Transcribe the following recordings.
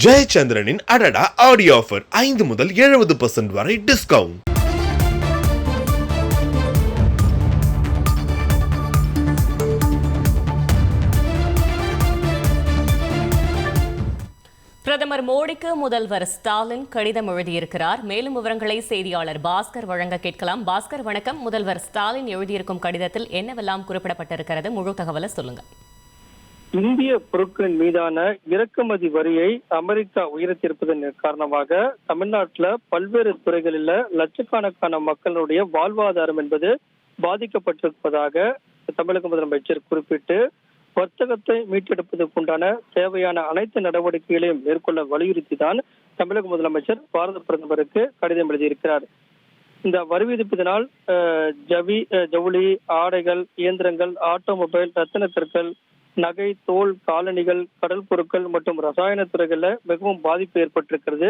ஜெயச்சந்திரனின் அடடா audio offer 5 முதல் 70% வரை டிஸ்கவுண்ட். பிரதமர் மோடிக்கு முதல்வர் ஸ்டாலின் கடிதம் எழுதியிருக்கிறார். மேலும் விவரங்களை செய்தியாளர் பாஸ்கர் வழங்க கேட்கலாம். பாஸ்கர் வணக்கம். முதல்வர் ஸ்டாலின் எழுதியிருக்கும் கடிதத்தில் என்னவெல்லாம் குறிப்பிடப்பட்டிருக்கிறது? முழு தகவலை சொல்லுங்க. இந்திய பொருட்களின் மீதான இறக்குமதி வரியை அமெரிக்கா உயர்த்தியிருப்பதன் காரணமாக தமிழ்நாட்டில் பல்வேறு துறைகளில் லட்சக்கணக்கான மக்களுடைய வாழ்வாதாரம் என்பது பாதிக்கப்பட்டிருப்பதாக தமிழக முதலமைச்சர் குறிப்பிட்டு வர்த்தகத்தை மீட்டெடுப்பதற்குண்டான தேவையான அனைத்து நடவடிக்கைகளையும் மேற்கொள்ள வலியுறுத்தி தான் தமிழக முதலமைச்சர் பாரத பிரதமருக்கு கடிதம் எழுதியிருக்கிறார். இந்த வரி விதிப்பதனால் ஜவுளி, ஆடைகள், இயந்திரங்கள், ஆட்டோமொபைல், ரத்தின கற்கள், நகை, தோல், காலணிகள், கடல் பொருட்கள் மற்றும் ரசாயன துறைகள்ல மிகவும் பாதிப்பு ஏற்பட்டிருக்கிறது.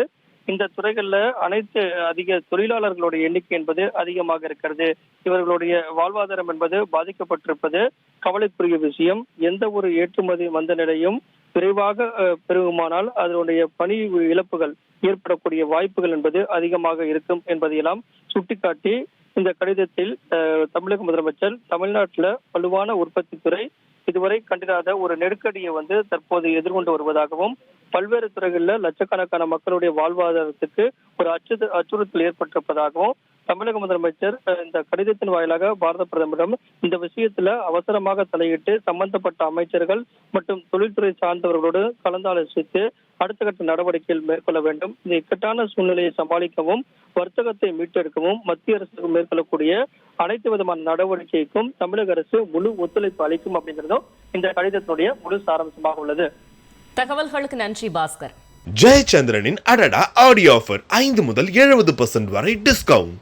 இந்த துறைகள்ல அனைத்து அதிக தொழிலாளர்களுடைய எண்ணிக்கை என்பது அதிகமாக இருக்கிறது. இவர்களுடைய வாழ்வாதாரம் என்பது பாதிக்கப்பட்டிருப்பது கவலைக்குரிய விஷயம். எந்த ஒரு ஏற்றுமதி மந்த நிலையும் விரைவாக பெருகுமானால் அதனுடைய பணி இழப்புகள் ஏற்படக்கூடிய வாய்ப்புகள் என்பது அதிகமாக இருக்கும் என்பதையெல்லாம் சுட்டிக்காட்டி இந்த கடிதத்தில் தமிழக முதலமைச்சர் தமிழ்நாட்டில் வலுவான உற்பத்தி துறை இதுவரை கண்டிராத ஒரு நெருக்கடியை தற்போது எதிர்கொண்டு வருவதாகவும் பல்வேறு துறைகளில் லட்சக்கணக்கான மக்களுடைய வாழ்வாதாரத்துக்கு ஒரு அச்சுறுத்தல் ஏற்பட்டிருப்பதாகவும் தமிழக முதலமைச்சர் இந்த கடிதத்தின் வாயிலாக பாரத பிரதமரிடம் இந்த விஷயத்துல அவசரமாக தலையிட்டு சம்பந்தப்பட்ட அமைச்சர்கள் மற்றும் தொழில்துறை சார்ந்தவர்களோடு கலந்தாலோசித்து அடுத்த கட்ட நடவடிக்கைகள் மேற்கொள்ள வேண்டும். இந்த இக்கட்டான சூழ்நிலையை சமாளிக்கவும் வர்த்தகத்தை மீட்டெடுக்கவும் மத்திய அரசு மேற்கொள்ளக்கூடிய அனைத்து விதமான நடவடிக்கைக்கும் தமிழக அரசு முழு ஒத்துழைப்பு அளிக்கும் அப்படிங்கிறதும் இந்த கடிதத்தினுடைய முழு சாராம்சமாக உள்ளது. தகவல்களுக்கு நன்றி பாஸ்கர். ஜெயச்சந்திரனின் அடடா ஆடியோ ஆஃபர் 5 முதல் 70% வரை டிஸ்கவுண்ட்.